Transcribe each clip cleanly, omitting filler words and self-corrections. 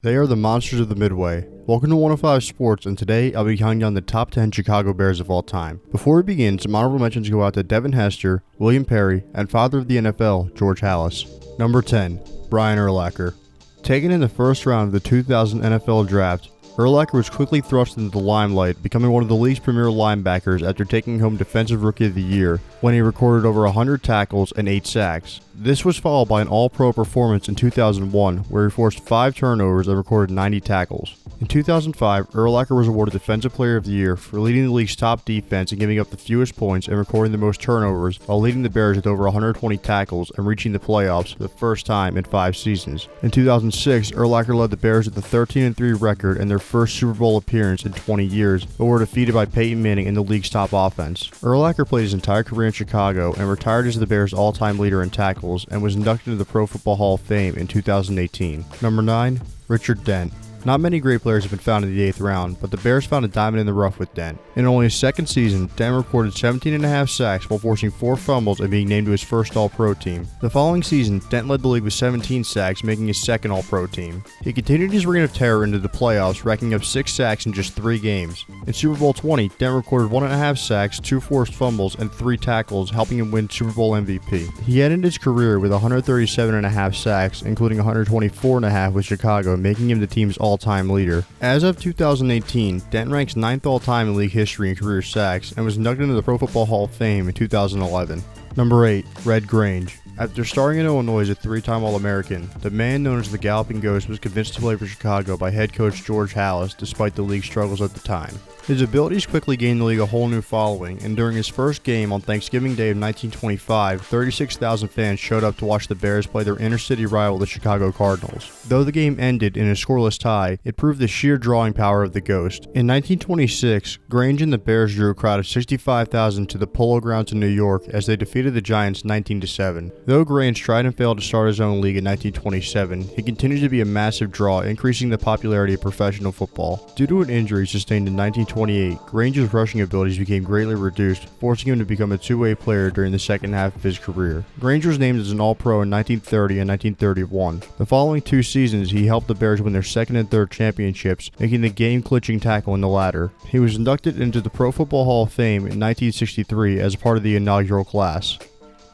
They are the monsters of the Midway. Welcome to 105 Sports, and today I'll be counting down the top 10 Chicago Bears of all time. Before we begin, some honorable mentions go out to Devin Hester, William Perry, and father of the NFL, George Halas. Number 10, BrianUrlacher. Taken in the first round of the 2000 NFL Draft, Urlacher was quickly thrust into the limelight, becoming one of the league's premier linebackers after taking home Defensive Rookie of the Year when he recorded over 100 tackles and 8 sacks. This was followed by an All-Pro performance in 2001, where he forced 5 turnovers and recorded 90 tackles. In 2005, Urlacher was awarded Defensive Player of the Year for leading the league's top defense and giving up the fewest points and recording the most turnovers, while leading the Bears with over 120 tackles and reaching the playoffs for the first time in 5 seasons. In 2006, Urlacher led the Bears with a 13-3 record and their first Super Bowl appearance in 20 years, but were defeated by Payton Manning in the league's top offense. Urlacher played his entire career in Chicago and retired as the Bears' all-time leader in tackles and was inducted into the Pro Football Hall of Fame in 2018. Number 9, Richard Dent. Not many great players have been found in the 8th round, but the Bears found a diamond in the rough with Dent. In only his second season, Dent recorded 17.5 sacks while forcing 4 fumbles and being named to his first All-Pro team. The following season, Dent led the league with 17 sacks, making his second All-Pro team. He continued his reign of terror into the playoffs, racking up 6 sacks in just 3 games. In Super Bowl 20, Dent recorded 1.5 sacks, 2 forced fumbles, and 3 tackles, helping him win Super Bowl MVP. He ended his career with 137.5 sacks, including 124.5 with Chicago, making him the team's all-time leader. As of 2018, Dent ranks 9th all-time in league history in career sacks and was inducted into the Pro Football Hall of Fame in 2011. Number 8, Red Grange. After starting in Illinois as a 3-time All-American, the man known as the Galloping Ghost was convinced to play for Chicago by head coach George Halas despite the league's struggles at the time. His abilities quickly gained the league a whole new following, and during his first game on Thanksgiving Day of 1925, 36,000 fans showed up to watch the Bears play their inner-city rival, the Chicago Cardinals. Though the game ended in a scoreless tie, it proved the sheer drawing power of the Ghost. In 1926, Grange and the Bears drew a crowd of 65,000 to the Polo Grounds in New York as they defeated the Giants 19-7. Though Grange tried and failed to start his own league in 1927, he continued to be a massive draw, increasing the popularity of professional football. Due to an injury sustained in 1928, Grange's rushing abilities became greatly reduced, forcing him to become a two-way player during the second half of his career. Grange was named as an All-Pro in 1930 and 1931. The following 2 seasons, he helped the Bears win their second and third championships, making the game-clinching tackle in the latter. He was inducted into the Pro Football Hall of Fame in 1963 as part of the inaugural class.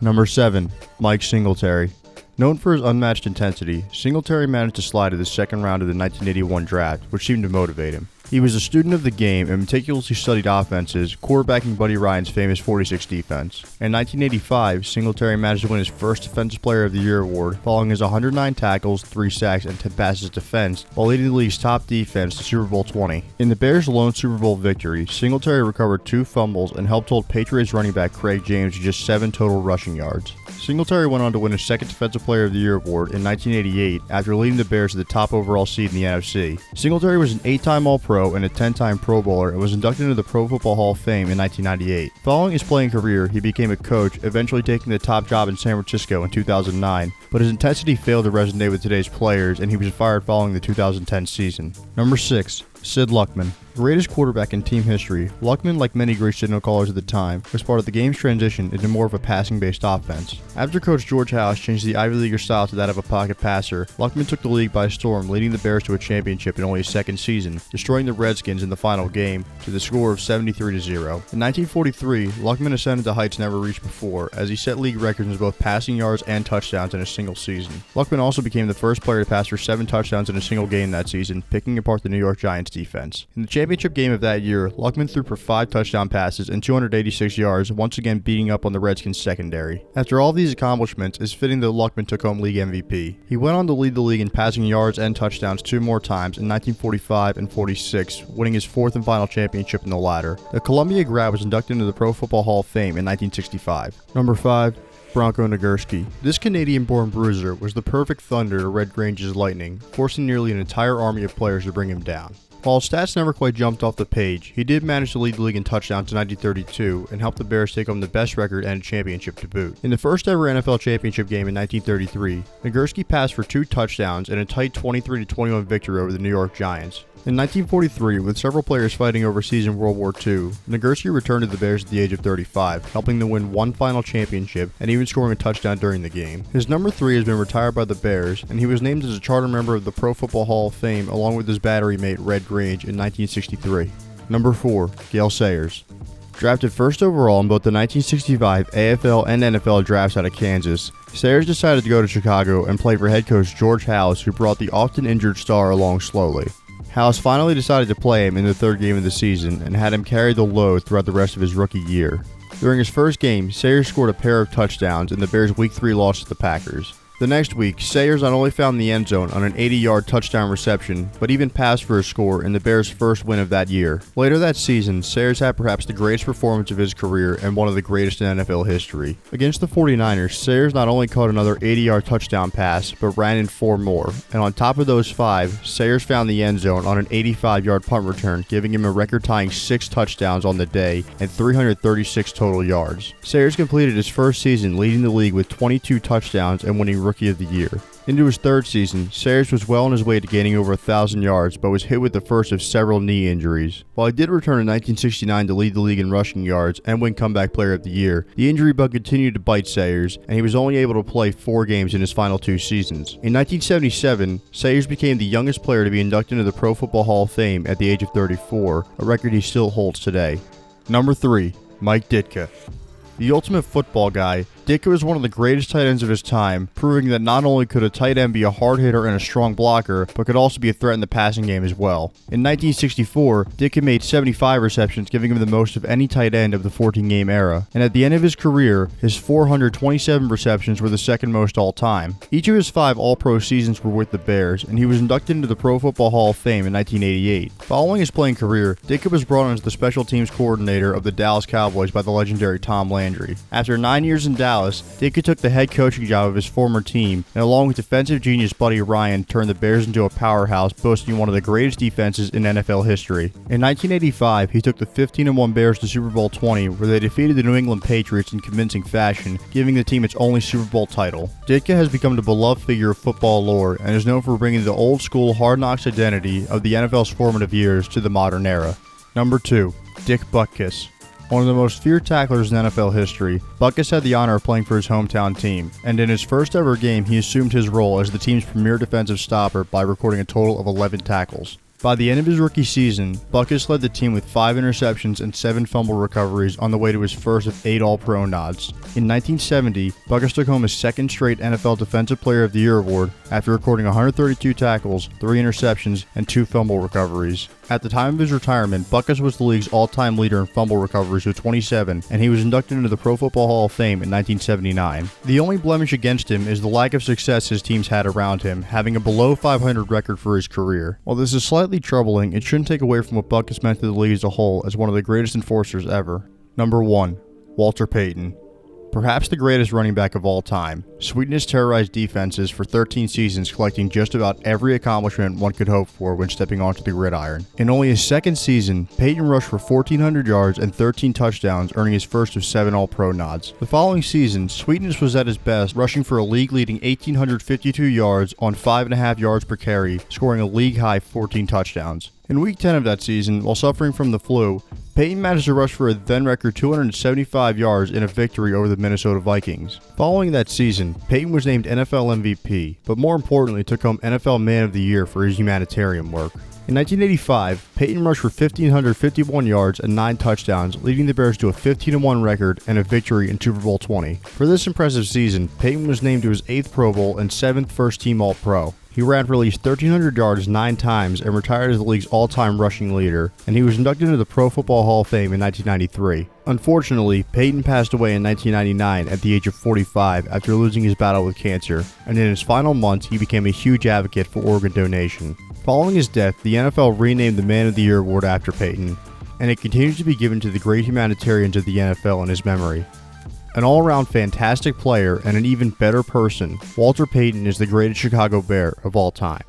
Number 7, Mike Singletary. Known for his unmatched intensity, Singletary managed to slide to the second round of the 1981 draft, which seemed to motivate him. He was a student of the game and meticulously studied offenses, quarterbacking Buddy Ryan's famous 46 defense. In 1985, Singletary managed to win his first Defensive Player of the Year award, following his 109 tackles, 3 sacks, and 10 passes defense, while leading the league's top defense to Super Bowl 20. In the Bears' lone Super Bowl victory, Singletary recovered 2 fumbles and helped hold Patriots running back Craig James to just 7 total rushing yards. Singletary went on to win his second Defensive Player of the Year award in 1988 after leading the Bears to the top overall seed in the NFC. Singletary was an 8-time All-Pro and a 10-time Pro Bowler and was inducted into the Pro Football Hall of Fame in 1998. Following his playing career, he became a coach, eventually taking the top job in San Francisco in 2009, but his intensity failed to resonate with today's players and he was fired following the 2010 season. Number 6, Sid Luckman. Greatest quarterback in team history, Luckman, like many great signal callers at the time, was part of the game's transition into more of a passing-based offense. After coach George Halas changed the Ivy Leaguer style to that of a pocket passer, Luckman took the league by storm, leading the Bears to a championship in only his second season, destroying the Redskins in the final game to the score of 73-0. In 1943, Luckman ascended to heights never reached before, as he set league records in both passing yards and touchdowns in a single season. Luckman also became the first player to pass for 7 touchdowns in a single game that season, picking apart the New York Giants defense. In the championship game of that year, Luckman threw for 5 touchdown passes and 286 yards, once again beating up on the Redskins secondary. After all these accomplishments, it's fitting that Luckman took home league MVP. He went on to lead the league in passing yards and touchdowns 2 more times in 1945 and 46, winning his 4th and final championship in the latter. The Columbia grad was inducted into the Pro Football Hall of Fame in 1965. Number 5, Bronco Nagurski. This Canadian-born bruiser was the perfect thunder to Red Grange's lightning, forcing nearly an entire army of players to bring him down. While his stats never quite jumped off the page, he did manage to lead the league in touchdowns in 1932 and helped the Bears take home the best record and a championship to boot. In the first ever NFL championship game in 1933, Nagurski passed for 2 touchdowns and a tight 23-21 victory over the New York Giants. In 1943, with several players fighting overseas in World War II, Nagurski returned to the Bears at the age of 35, helping them win one final championship and even scoring a touchdown during the game. His number 3 has been retired by the Bears, and he was named as a charter member of the Pro Football Hall of Fame along with his battery mate Red Grange in 1963. Number 4, Gale Sayers. Drafted first overall in both the 1965 AFL and NFL drafts out of Kansas, Sayers decided to go to Chicago and play for head coach George House, who brought the often injured star along slowly. House finally decided to play him in the third game of the season and had him carry the load throughout the rest of his rookie year. During his first game, Sayers scored a pair of touchdowns in the Bears' Week 3 loss to the Packers. The next week, Sayers not only found the end zone on an 80-yard touchdown reception, but even passed for a score in the Bears' first win of that year. Later that season, Sayers had perhaps the greatest performance of his career and one of the greatest in NFL history. Against the 49ers, Sayers not only caught another 80-yard touchdown pass, but ran in 4 more, and on top of those 5, Sayers found the end zone on an 85-yard punt return, giving him a record-tying 6 touchdowns on the day and 336 total yards. Sayers completed his first season leading the league with 22 touchdowns and winning Rookie of the Year. Into his third season, Sayers was well on his way to gaining over 1,000 yards, but was hit with the first of several knee injuries. While he did return in 1969 to lead the league in rushing yards and win Comeback Player of the Year, the injury bug continued to bite Sayers, and he was only able to play 4 games in his final 2 seasons. In 1977, Sayers became the youngest player to be inducted into the Pro Football Hall of Fame at the age of 34, a record he still holds today. Number 3, Mike Ditka. The ultimate football guy, Ditka was one of the greatest tight ends of his time, proving that not only could a tight end be a hard hitter and a strong blocker, but could also be a threat in the passing game as well. In 1964, Ditka made 75 receptions, giving him the most of any tight end of the 14-game era, and at the end of his career, his 427 receptions were the second most all-time. Each of his 5 All-Pro seasons were with the Bears, and he was inducted into the Pro Football Hall of Fame in 1988. Following his playing career, Ditka was brought on as the special teams coordinator of the Dallas Cowboys by the legendary Tom Landry. After 9 years in Dallas, Ditka took the head coaching job of his former team, and along with defensive genius Buddy Ryan, turned the Bears into a powerhouse, boasting one of the greatest defenses in NFL history. In 1985, he took the 15-1 Bears to Super Bowl 20, where they defeated the New England Patriots in convincing fashion, giving the team its only Super Bowl title. Ditka has become the beloved figure of football lore, and is known for bringing the old-school Hard Knocks identity of the NFL's formative years to the modern era. Number 2, Dick Butkus. One of the most feared tacklers in NFL history, Butkus had the honor of playing for his hometown team, and in his first ever game he assumed his role as the team's premier defensive stopper by recording a total of 11 tackles. By the end of his rookie season, Butkus led the team with 5 interceptions and 7 fumble recoveries on the way to his first of 8 All-Pro nods. In 1970, Butkus took home his second straight NFL Defensive Player of the Year award after recording 132 tackles, 3 interceptions, and 2 fumble recoveries. At the time of his retirement, Butkus was the league's all-time leader in fumble recoveries with 27, and he was inducted into the Pro Football Hall of Fame in 1979. The only blemish against him is the lack of success his teams had around him, having a below 500 record for his career. While this is slightly troubling, it shouldn't take away from what Butkus meant to the league as a whole as one of the greatest enforcers ever. Number 1, Walter Payton. Perhaps the greatest running back of all time, Sweetness terrorized defenses for 13 seasons, collecting just about every accomplishment one could hope for when stepping onto the gridiron. In only his second season, Payton rushed for 1,400 yards and 13 touchdowns, earning his first of 7 All-Pro nods. The following season, Sweetness was at his best, rushing for a league-leading 1,852 yards on 5.5 yards per carry, scoring a league-high 14 touchdowns. In Week 10 of that season, while suffering from the flu, Payton managed to rush for a then-record 275 yards in a victory over the Minnesota Vikings. Following that season, Payton was named NFL MVP, but more importantly took home NFL Man of the Year for his humanitarian work. In 1985, Payton rushed for 1,551 yards and 9 touchdowns, leading the Bears to a 15-1 record and a victory in Super Bowl 20. For this impressive season, Payton was named to his 8th Pro Bowl and 7th first-team All-Pro. He ran for at least 1,300 yards 9 times and retired as the league's all-time rushing leader, and he was inducted into the Pro Football Hall of Fame in 1993. Unfortunately, Payton passed away in 1999 at the age of 45 after losing his battle with cancer, and in his final months he became a huge advocate for organ donation. Following his death, the NFL renamed the Man of the Year award after Payton, and it continues to be given to the great humanitarians of the NFL in his memory. An all-around fantastic player and an even better person, Walter Payton is the greatest Chicago Bear of all time.